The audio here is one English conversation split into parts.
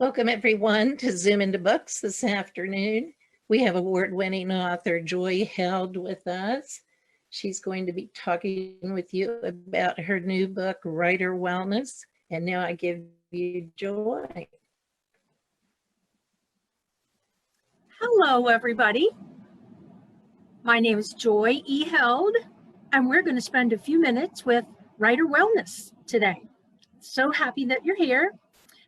Welcome everyone to Zoom into Books this afternoon. We have award-winning author Joy Held with us. She's going to be talking with you about her new book, Writer Wellness. And now I give you Joy. Hello, everybody. My name is Joy E. Held, and we're going to spend a few minutes with Writer Wellness today. So happy that you're here.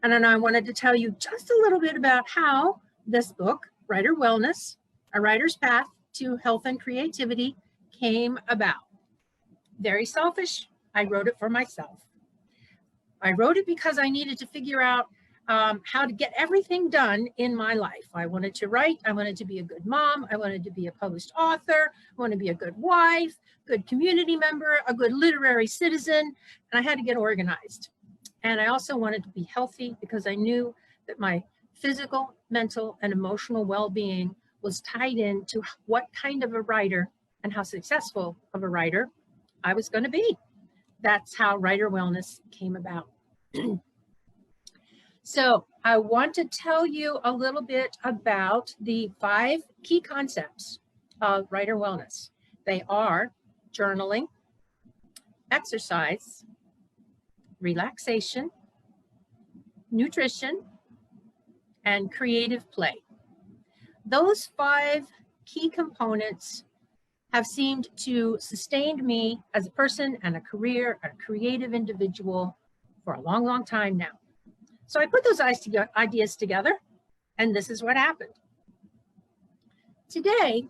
And then I wanted to tell you just a little bit about how this book, Writer Wellness, A Writer's Path to Health and Creativity, came about. Very selfish. I wrote it for myself. I wrote it because I needed to figure out how to get everything done in my life. I wanted to write. I wanted to be a good mom. I wanted to be a published author. I wanted to be a good wife, good community member, a good literary citizen, and I had to get organized. And I also wanted to be healthy because I knew that my physical, mental, and emotional well-being was tied into what kind of a writer and how successful of a writer I was going to be. That's how Writer Wellness came about. So I want to tell you a little bit about the 5 key concepts of Writer Wellness. They are journaling, exercise, relaxation, nutrition, and creative play. Those 5 key components have seemed to sustain me as a person and a career, a creative individual for a long, long time now. So I put those ideas together, and this is what happened. Today,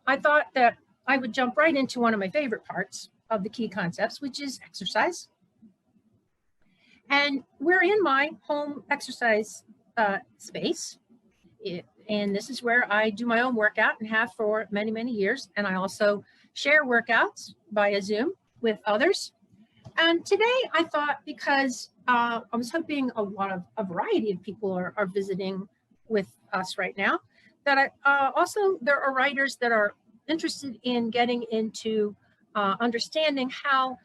I thought that I would jump right into one of my favorite parts of the key concepts, which is exercise. And we're in my home exercise space. And this is where I do my own workout and have for many, many years. And I also share workouts via Zoom with others. And today I thought, because I was hoping a variety of people are visiting with us right now, that also there are writers that are interested in getting into understanding how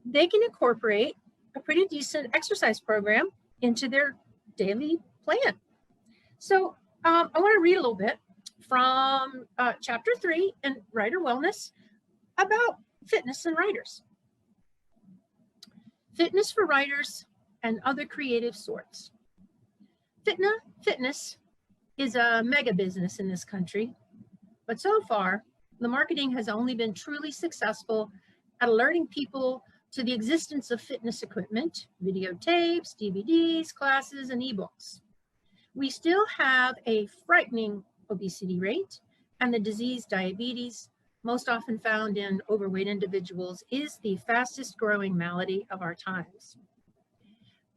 they can incorporate a pretty decent exercise program into their daily plan. So I want to read a little bit from chapter 3 in Writer Wellness about fitness and writers. Fitness for writers and other creative sorts. Fitness is a mega business in this country, but so far, the marketing has only been truly successful at alerting people to the existence of fitness equipment, videotapes, DVDs, classes, and ebooks. We still have a frightening obesity rate, and the disease diabetes, most often found in overweight individuals, is the fastest growing malady of our times.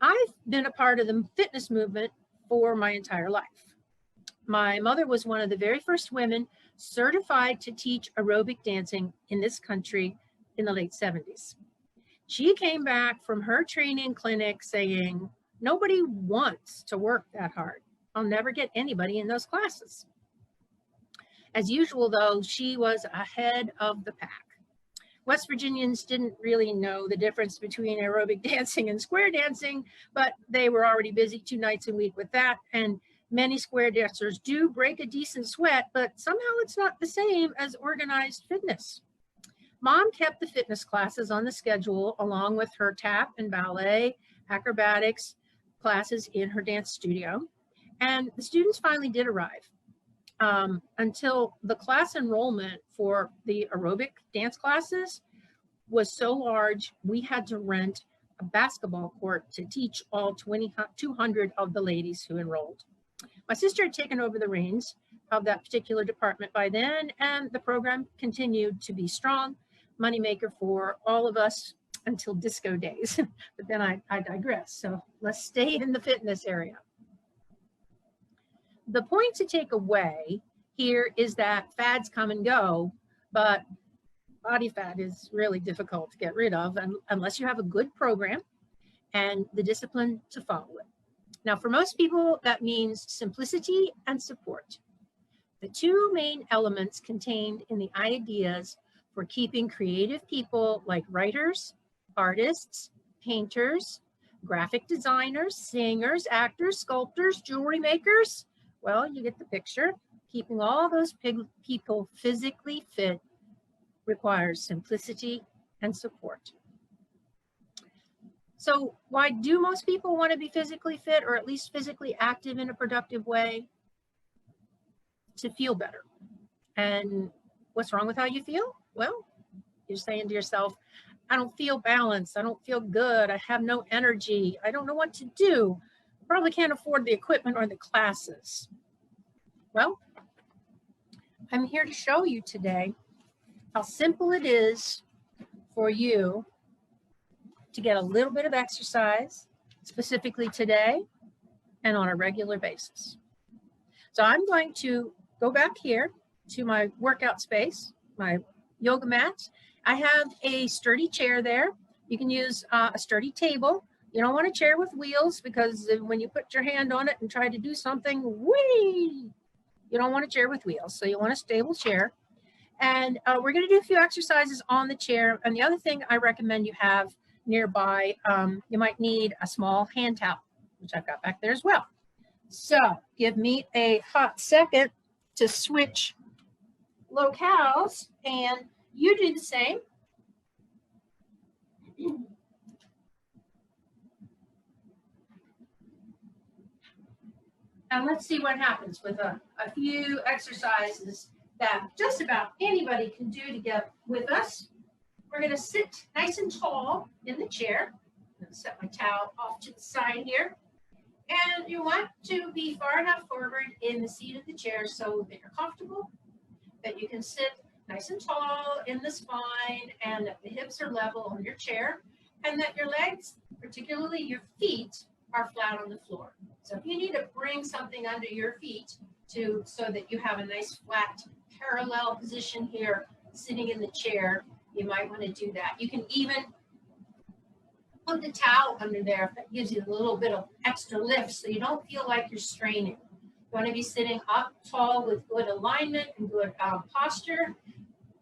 I've been a part of the fitness movement for my entire life. My mother was one of the very first women certified to teach aerobic dancing in this country in the late 70s. She came back from her training clinic saying, "Nobody wants to work that hard. I'll never get anybody in those classes." As usual, though, she was ahead of the pack. West Virginians didn't really know the difference between aerobic dancing and square dancing, but they were already busy 2 nights a week with that. And many square dancers do break a decent sweat, but somehow it's not the same as organized fitness. Mom kept the fitness classes on the schedule along with her tap and ballet, acrobatics classes in her dance studio. And the students finally did arrive. Until the class enrollment for the aerobic dance classes was so large, we had to rent a basketball court to teach all 200 of the ladies who enrolled. My sister had taken over the reins of that particular department by then, and the program continued to be strong, moneymaker for all of us until disco days. But then I digress. So let's stay in the fitness area. The point to take away here is that fads come and go, but body fat is really difficult to get rid of unless you have a good program and the discipline to follow it. Now, for most people, that means simplicity and support. The 2 main elements contained in the ideas for keeping creative people like writers, artists, painters, graphic designers, singers, actors, sculptors, jewelry makers. Well, you get the picture. Keeping all those people physically fit requires simplicity and support. So why do most people want to be physically fit, or at least physically active in a productive way? To feel better. And what's wrong with how you feel? Well, you're saying to yourself, I don't feel balanced. I don't feel good. I have no energy. I don't know what to do. Probably can't afford the equipment or the classes. Well, I'm here to show you today how simple it is for you to get a little bit of exercise, specifically today and on a regular basis. So I'm going to go back here to my workout space, my yoga mats. I have a sturdy chair there. You can use a sturdy table. You don't want a chair with wheels, because when you put your hand on it and try to do something, whee! You don't want a chair with wheels. So you want a stable chair. And we're going to do a few exercises on the chair. And the other thing I recommend you have nearby, you might need a small hand towel, which I've got back there as well. So give me a hot second to switch locales, and you do the same. And let's see what happens with a few exercises that just about anybody can do to get with us. We're going to sit nice and tall in the chair. I'm going to set my towel off to the side here. And you want to be far enough forward in the seat of the chair so that you're comfortable, that you can sit nice and tall in the spine, and that the hips are level on your chair, and that your legs, particularly your feet, are flat on the floor. So if you need to bring something under your feet so that you have a nice flat parallel position here sitting in the chair, you might want to do that. You can even put the towel under there if that gives you a little bit of extra lift so you don't feel like you're straining. You want to be sitting up tall with good alignment and good posture,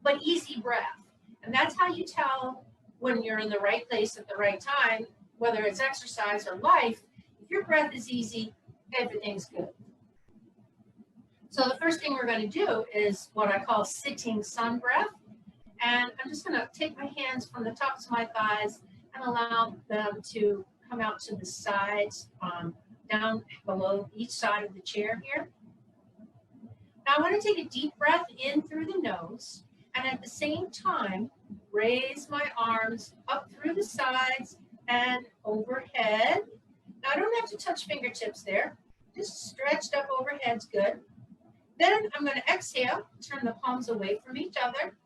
but easy breath. And that's how you tell when you're in the right place at the right time, whether it's exercise or life. If your breath is easy, everything's good. So the first thing we're going to do is what I call sitting sun breath. And I'm just going to take my hands from the tops of my thighs and allow them to come out to the sides, down below each side of the chair here. Now I want to take a deep breath in through the nose, and at the same time, raise my arms up through the sides and overhead. Now I don't have to touch fingertips there, just stretched up overhead's good. Then I'm going to exhale, turn the palms away from each other,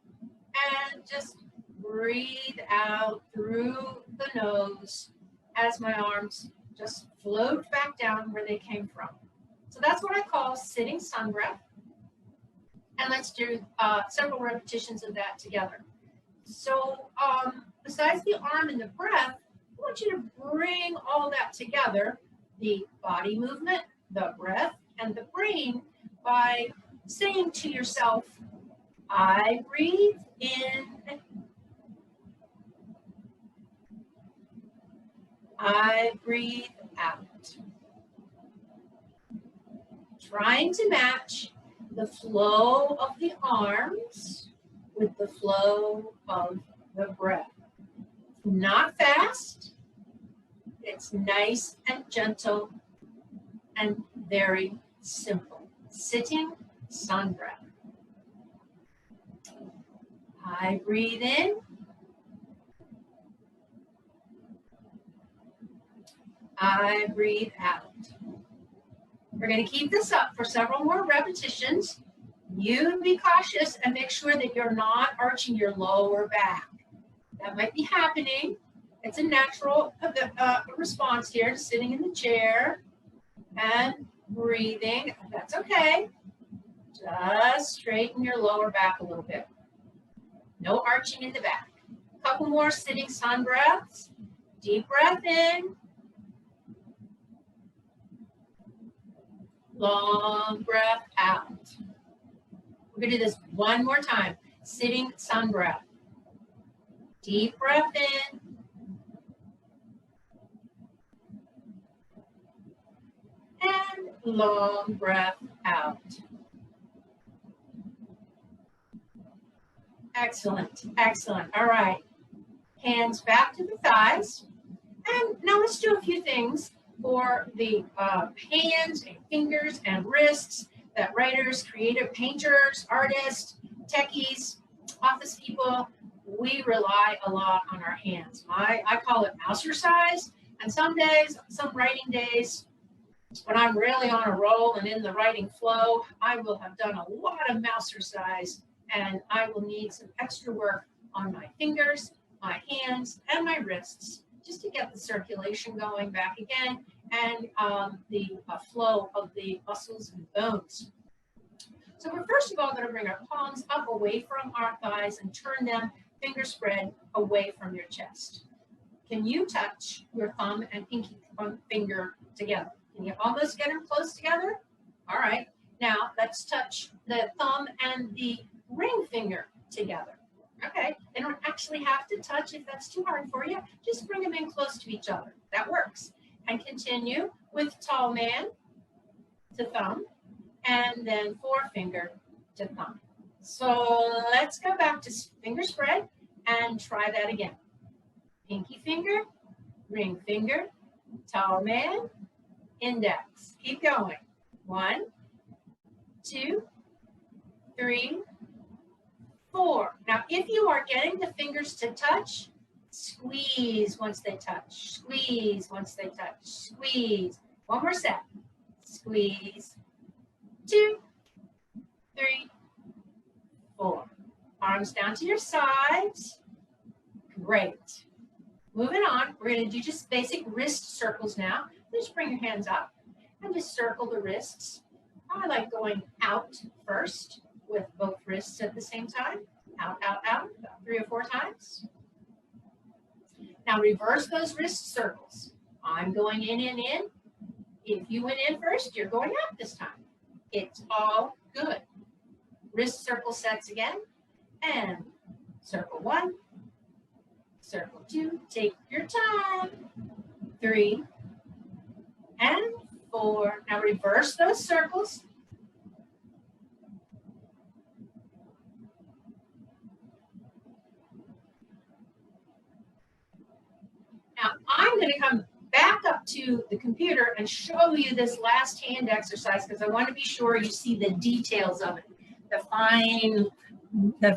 and just breathe out through the nose as my arms just float back down where they came from. So that's what I call sitting sun breath. And let's do several repetitions of that together. So besides the arm and the breath, I want you to bring all that together, the body movement, the breath, and the brain, by saying to yourself, I breathe in, I breathe out. Trying to match the flow of the arms with the flow of the breath. Not fast, it's nice and gentle and very simple. Sitting sun breath. I breathe in. I breathe out. We're going to keep this up for several more repetitions. You be cautious and make sure that you're not arching your lower back. That might be happening. It's a natural response here to sitting in the chair and breathing. That's okay. Just straighten your lower back a little bit. No arching in the back. A couple more sitting sun breaths. Deep breath in. Long breath out. We're going to do this one more time. Sitting sun breath. Deep breath in. long breath out. Excellent, excellent. All right. Hands back to the thighs. And now let's do a few things for the hands and fingers and wrists that writers, creative painters, artists, techies, office people, we rely a lot on our hands. I call it mousercise. And some days, some writing days, when I'm really on a roll and in the writing flow, I will have done a lot of mousercise, and I will need some extra work on my fingers, my hands, and my wrists, just to get the circulation going back again, and the flow of the muscles and bones. So we're first of all going to bring our palms up away from our thighs and turn them finger spread away from your chest. Can you touch your thumb and pinky finger together? Can you almost get them close together? All right. Now let's touch the thumb and the ring finger together. Okay. They don't actually have to touch if that's too hard for you. Just bring them in close to each other. That works. And continue with tall man to thumb, and then forefinger to thumb. So let's go back to finger spread and try that again. Pinky finger, ring finger, tall man, index. Keep going. 1, 2, 3, 4. Now, if you are getting the fingers to touch, squeeze once they touch. Squeeze once they touch. Squeeze. One more set. Squeeze. 2, 3, 4. Arms down to your sides. Great. Moving on, we're going to do just basic wrist circles now. Just bring your hands up and just circle the wrists. I like going out first with both wrists at the same time. Out, out, out, about 3 or 4 times. Now reverse those wrist circles. I'm going in and in. If you went in first, you're going out this time. It's all good. Wrist circle sets again. And circle 1. Circle 2, take your time. 3 and 4. Now reverse those circles. Now I'm going to come back up to the computer and show you this last hand exercise because I want to be sure you see the details of it, the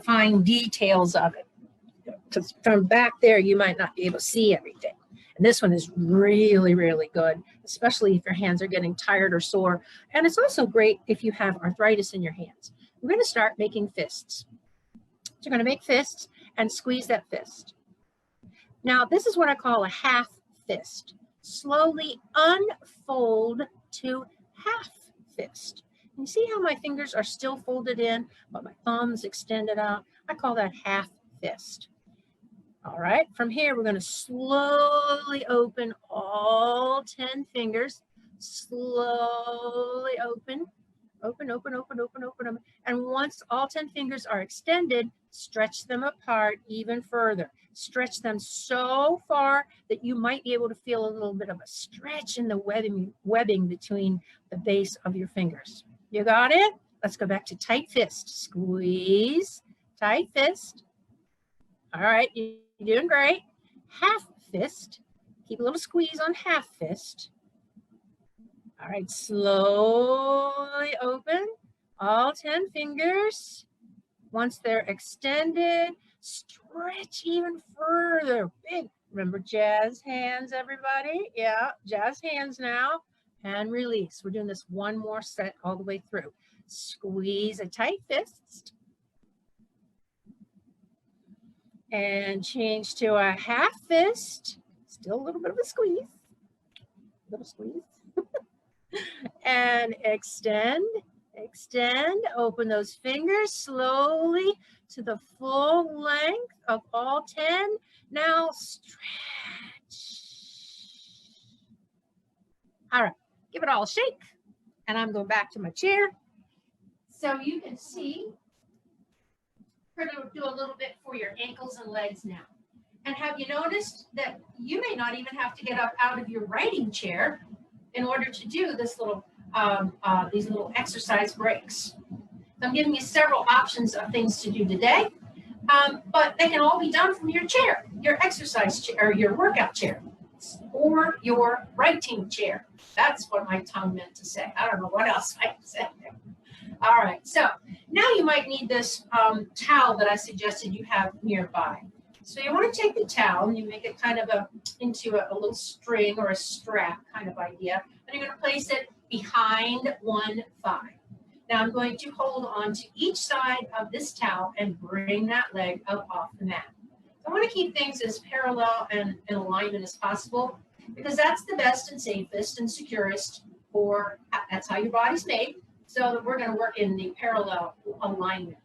fine details of it. Because from back there, you might not be able to see everything. And this one is really, really good, especially if your hands are getting tired or sore. And it's also great if you have arthritis in your hands. We're going to start making fists. So you're going to make fists and squeeze that fist. Now, this is what I call a half fist. Slowly unfold to half fist. You see how my fingers are still folded in, but my thumb's extended out? I call that half fist. All right, from here, we're going to slowly open all 10 fingers. Slowly open, open, open, open, open, open, open. And once all 10 fingers are extended, stretch them apart even further. Stretch them so far that you might be able to feel a little bit of a stretch in the webbing between the base of your fingers. You got it? Let's go back to tight fist. Squeeze, tight fist. All right, you're doing great. Half fist. Keep a little squeeze on half fist. All right, slowly open all 10 fingers. Once they're extended, stretch even further. Big. Remember, jazz hands, everybody. Yeah, jazz hands now. And release. We're doing this one more set all the way through. Squeeze a tight fist. And change to a half fist. Still a little bit of a squeeze. Little squeeze. And extend, extend. Open those fingers slowly to the full length of all 10. Now stretch. All right, give it all a shake. And I'm going back to my chair. So you can see. We're going to do a little bit for your ankles and legs now. And have you noticed that you may not even have to get up out of your writing chair in order to do this little these little exercise breaks. So I'm giving you several options of things to do today, but they can all be done from your chair, your exercise chair, or your workout chair, or your writing chair. That's what my tongue meant to say. I don't know what else I said. All right, so now you might need this towel that I suggested you have nearby. So you want to take the towel and you make it kind of into a little string or a strap kind of idea, and you're going to place it behind one thigh. Now I'm going to hold on to each side of this towel and bring that leg up off the mat. I want to keep things as parallel and in alignment as possible, because that's the best and safest and securest for, that's how your body's made. So we're going to work in the parallel alignment.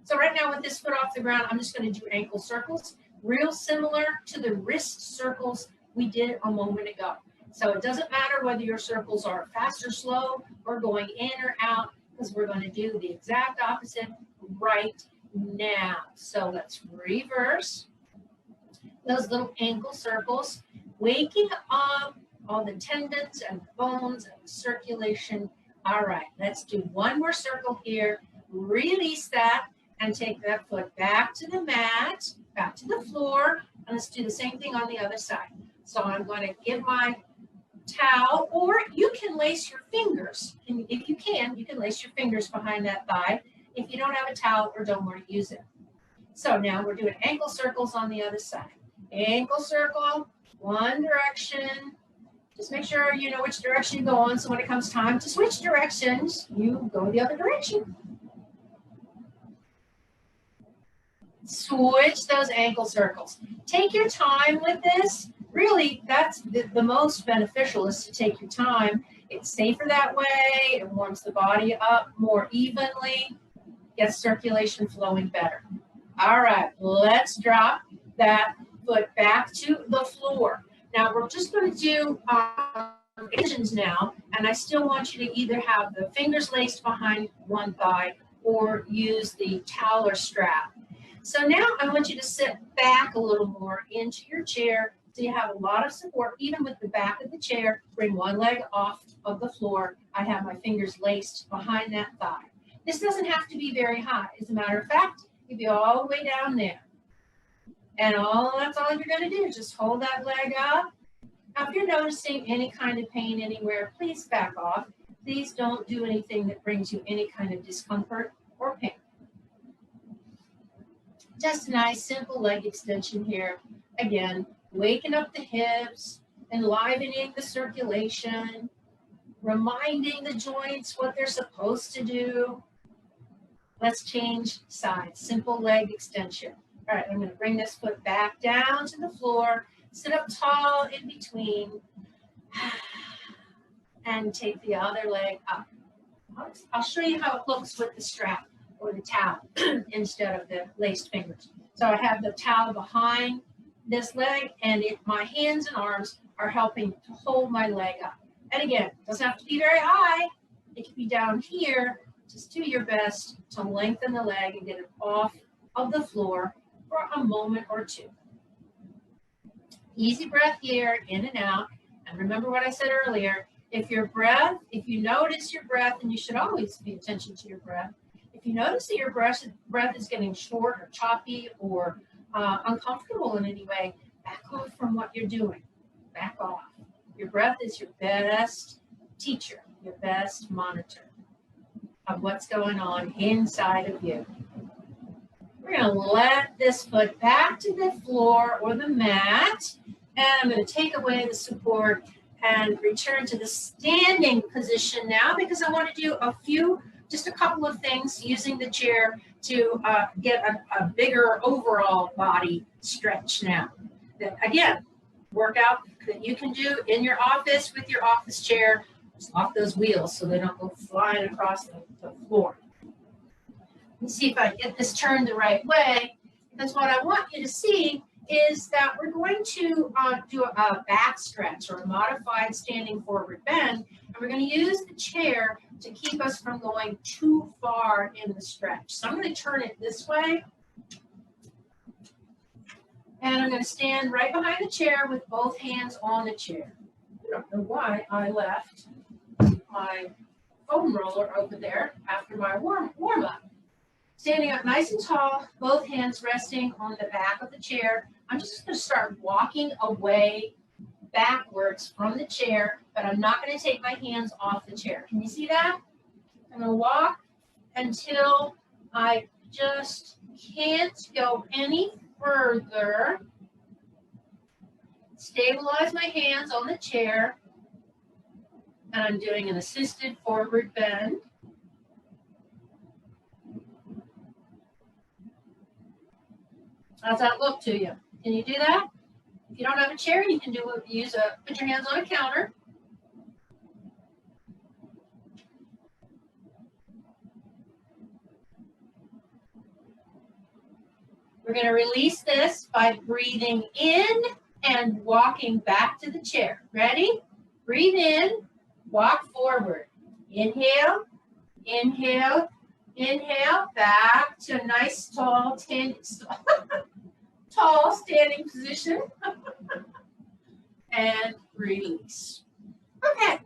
So right now with this foot off the ground, I'm just going to do ankle circles, real similar to the wrist circles we did a moment ago. So it doesn't matter whether your circles are fast or slow or going in or out, because we're going to do the exact opposite right now. So let's reverse those little ankle circles, waking up all the tendons and bones and circulation. All right, let's do one more circle here. Release that and take that foot back to the mat, back to the floor, and let's do the same thing on the other side. So I'm going to give my towel, or you can lace your fingers. And if you can lace your fingers behind that thigh if you don't have a towel or don't want to use it. So now we're doing ankle circles on the other side. Ankle circle, one direction. Just make sure you know which direction you go on, so when it comes time to switch directions, you go the other direction. Switch those ankle circles. Take your time with this. Really, that's the most beneficial, is to take your time. It's safer that way. It warms the body up more evenly, gets circulation flowing better. All right, let's drop that foot back to the floor. Now we're just going to do positions now, and I still want you to either have the fingers laced behind one thigh or use the towel or strap. So now I want you to sit back a little more into your chair so you have a lot of support, even with the back of the chair. Bring one leg off of the floor. I have my fingers laced behind that thigh. This doesn't have to be very high. As a matter of fact, you'd be all the way down there. And that's all you're going to do is just hold that leg up. Now, if you're noticing any kind of pain anywhere, please back off. Please don't do anything that brings you any kind of discomfort or pain. Just a nice, simple leg extension here. Again, waking up the hips, enlivening the circulation, reminding the joints what they're supposed to do. Let's change sides. Simple leg extension. All right, I'm going to bring this foot back down to the floor, sit up tall in between, and take the other leg up. I'll show you how it looks with the strap or the towel instead of the laced fingers. So I have the towel behind this leg, and my hands and arms are helping to hold my leg up. And again, it doesn't have to be very high. It can be down here. Just do your best to lengthen the leg and get it off of the floor for a moment or two. Easy breath here, in and out. And remember what I said earlier, if you notice your breath, and you should always pay attention to your breath, if you notice that your breath is getting short or choppy or uncomfortable in any way, back off from what you're doing. Back off. Your breath is your best teacher, your best monitor of what's going on inside of you. We're going to let this foot back to the floor or the mat, and I'm going to take away the support and return to the standing position now, because I want to do just a couple of things using the chair to get a bigger overall body stretch now. Again, workout that you can do in your office with your office chair. Just off those wheels so they don't go flying across the floor. Let me see if I get this turned the right way, because what I want you to see is that we're going to do a back stretch or a modified standing forward bend, and we're going to use the chair to keep us from going too far in the stretch. So I'm going to turn it this way, and I'm going to stand right behind the chair with both hands on the chair. I don't know why I left my foam roller over there after my warm up. Standing up nice and tall, both hands resting on the back of the chair. I'm just going to start walking away backwards from the chair, but I'm not going to take my hands off the chair. Can you see that? I'm going to walk until I just can't go any further. Stabilize my hands on the chair, and I'm doing an assisted forward bend. How's that look to you? Can you do that? If you don't have a chair, you can put your hands on a counter. We're going to release this by breathing in and walking back to the chair. Ready? Breathe in, walk forward. Inhale, inhale, inhale, back to a nice tall standing position. And release. Okay.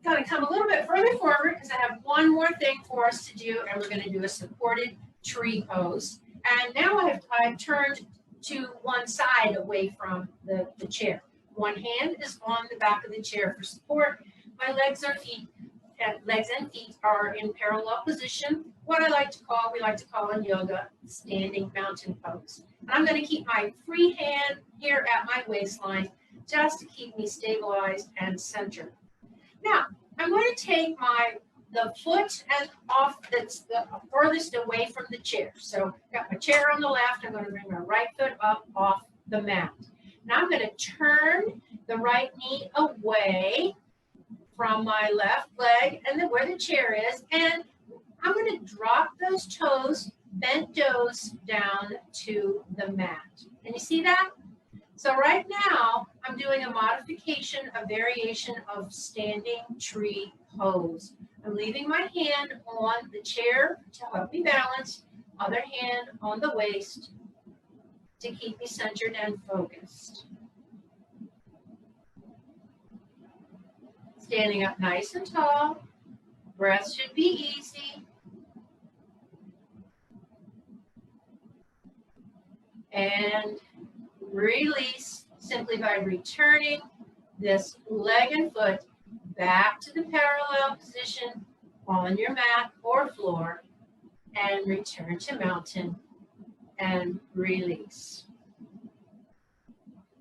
Got to come a little bit further forward because I have one more thing for us to do, and we're going to do a supported tree pose. And now I've turned to one side away from the chair. One hand is on the back of the chair for support. My legs and feet are in parallel position. What we like to call in yoga, standing mountain pose. And I'm going to keep my free hand here at my waistline just to keep me stabilized and centered. Now, I'm going to take the foot that's the furthest away from the chair. So got my chair on the left. I'm going to bring my right foot up off the mat. Now I'm going to turn the right knee away from my left leg and where the chair is. And I'm going to drop those toes, bent toes down to the mat. Can you see that? So right now, I'm doing a variation of standing tree pose. I'm leaving my hand on the chair to help me balance, other hand on the waist to keep me centered and focused. Standing up nice and tall, breath should be easy. And release simply by returning this leg and foot back to the parallel position on your mat or floor, and return to mountain and release.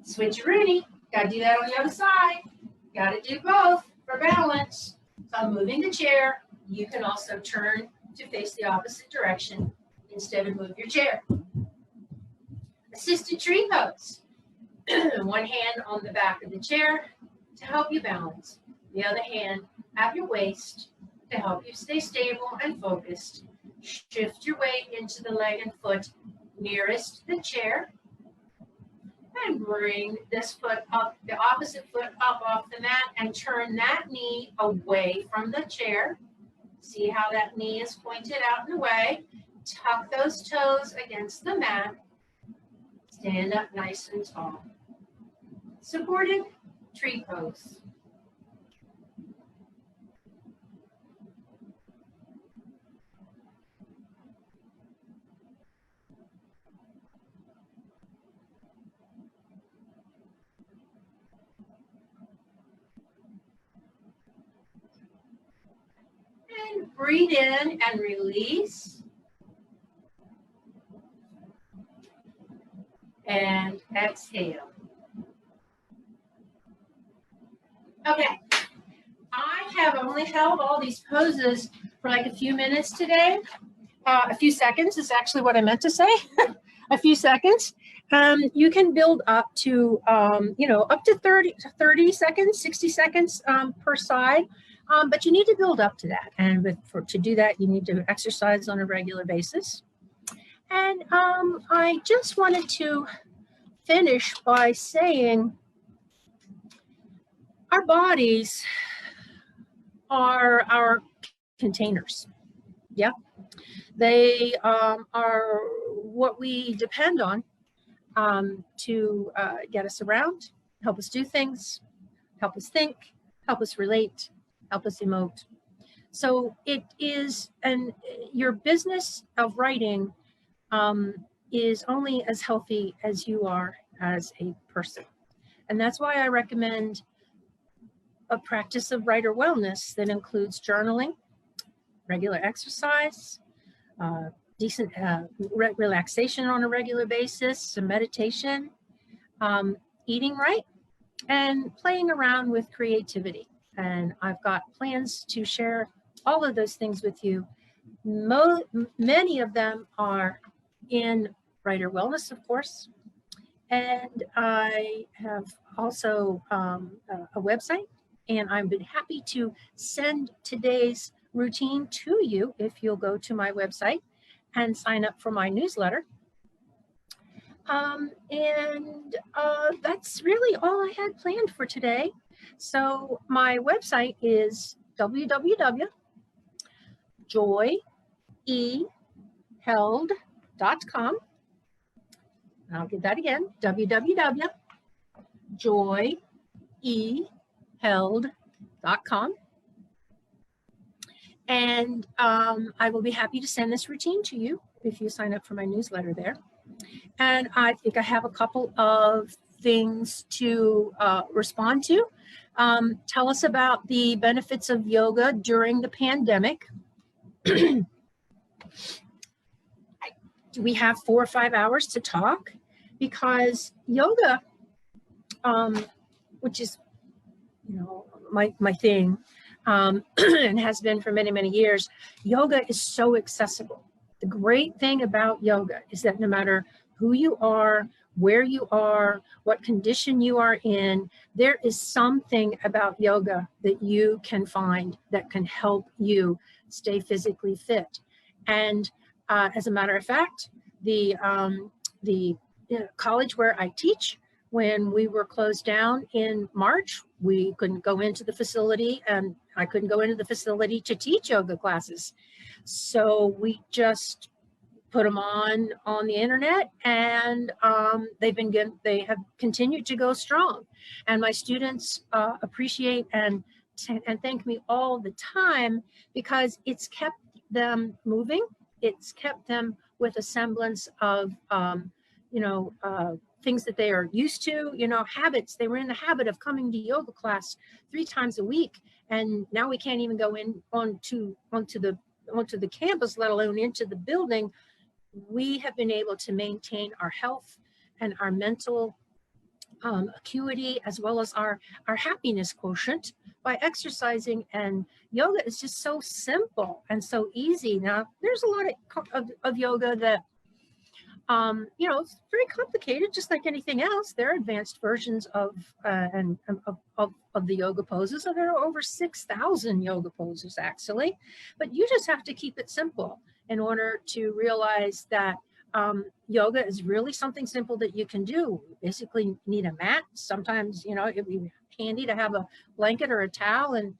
Switcheroonie, gotta do that on the other side. Gotta do both for balance. So I'm moving the chair. You can also turn to face the opposite direction instead of move your chair. Assisted tree pose. One hand on the back of the chair to help you balance. The other hand at your waist to help you stay stable and focused. Shift your weight into the leg and foot nearest the chair. And bring this foot up, the opposite foot up off the mat, and turn that knee away from the chair. See how that knee is pointed out and away. Tuck those toes against the mat. Stand up nice and tall. Supported tree pose. And breathe in and release. And exhale. Okay, I have only held all these poses for like a few minutes today. A few seconds is actually what I meant to say. A few seconds. You can build up to, up to 30 seconds, 60 seconds per side. But you need to build up to that. And to do that, you need to exercise on a regular basis. And I just wanted to finish by saying our bodies are our containers. Yeah. They are what we depend on to get us around, help us do things, help us think, help us relate, help us emote. So it is, and your business of writing is only as healthy as you are as a person. And that's why I recommend a practice of writer wellness that includes journaling, regular exercise, decent relaxation on a regular basis, some meditation, eating right, and playing around with creativity. And I've got plans to share all of those things with you. Many of them are in writer wellness, of course. And I have also a website, and I've been happy to send today's routine to you if you'll go to my website and sign up for my newsletter. That's really all I had planned for today. So my website is www.joyeheld.com. I'll give that again, www.joyeheld.com. And I will be happy to send this routine to you if you sign up for my newsletter there. And I think I have a couple of things to respond to. Tell us about the benefits of yoga during the pandemic. We have 4 or 5 hours to talk, because yoga, which is, you know, my thing, and has been for many, many years, yoga is so accessible. The great thing about yoga is that no matter who you are, where you are, what condition you are in, there is something about yoga that you can find that can help you stay physically fit. And as a matter of fact, the college where I teach, when we were closed down in March, we couldn't go into the facility, and I couldn't go into the facility to teach yoga classes. So we just put them on the internet, and they have continued to go strong. And my students appreciate and thank me all the time, because it's kept them moving. It's kept them with a semblance of, things that they are used to, habits. They were in the habit of coming to yoga class 3 times a week. And now we can't even go in onto the campus, let alone into the building. We have been able to maintain our health and our mental acuity, as well as our happiness quotient, by exercising. And yoga is just so simple and so easy. Now, there's a lot of yoga that, it's very complicated, just like anything else. There are advanced versions of the yoga poses. So there are over 6,000 yoga poses, actually. But you just have to keep it simple in order to realize that yoga is really something simple that you can do. You basically need a mat. Sometimes, it'd be handy to have a blanket or a towel and,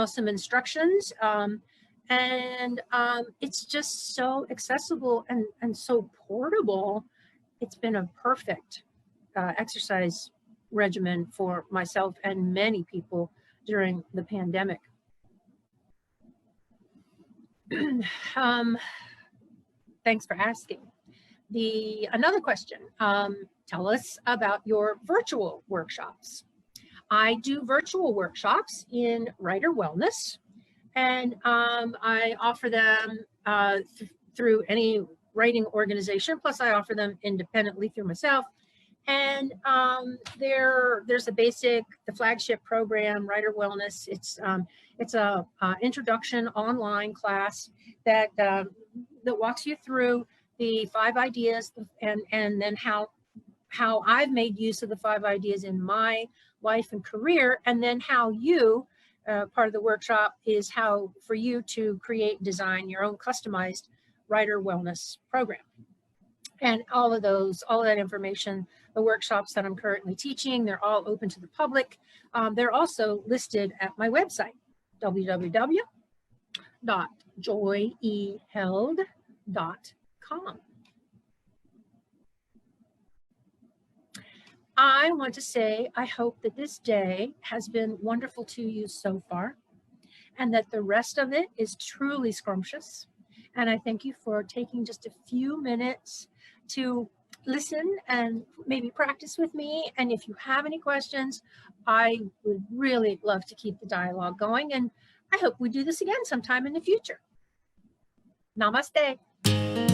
some instructions. It's just so accessible and so portable. It's been a perfect exercise regimen for myself and many people during the pandemic. Thanks for asking. Another question, tell us about your virtual workshops. I do virtual workshops in writer wellness, and I offer them through any writing organization, plus I offer them independently through myself. And there's the flagship program, Writer Wellness. It's a introduction online class that walks you through the 5 ideas and then how I've made use of the 5 ideas in my life and career, and then how you, part of the workshop is how for you to create, design your own customized writer wellness program. And all of that information, the workshops that I'm currently teaching, they're all open to the public. They're also listed at my website, www.joyeheld.com. I want to say, I hope that this day has been wonderful to you so far. and that the rest of it is truly scrumptious. And I thank you for taking just a few minutes to listen and maybe practice with me. And if you have any questions, I would really love to keep the dialogue going. And I hope we do this again sometime in the future. Namaste.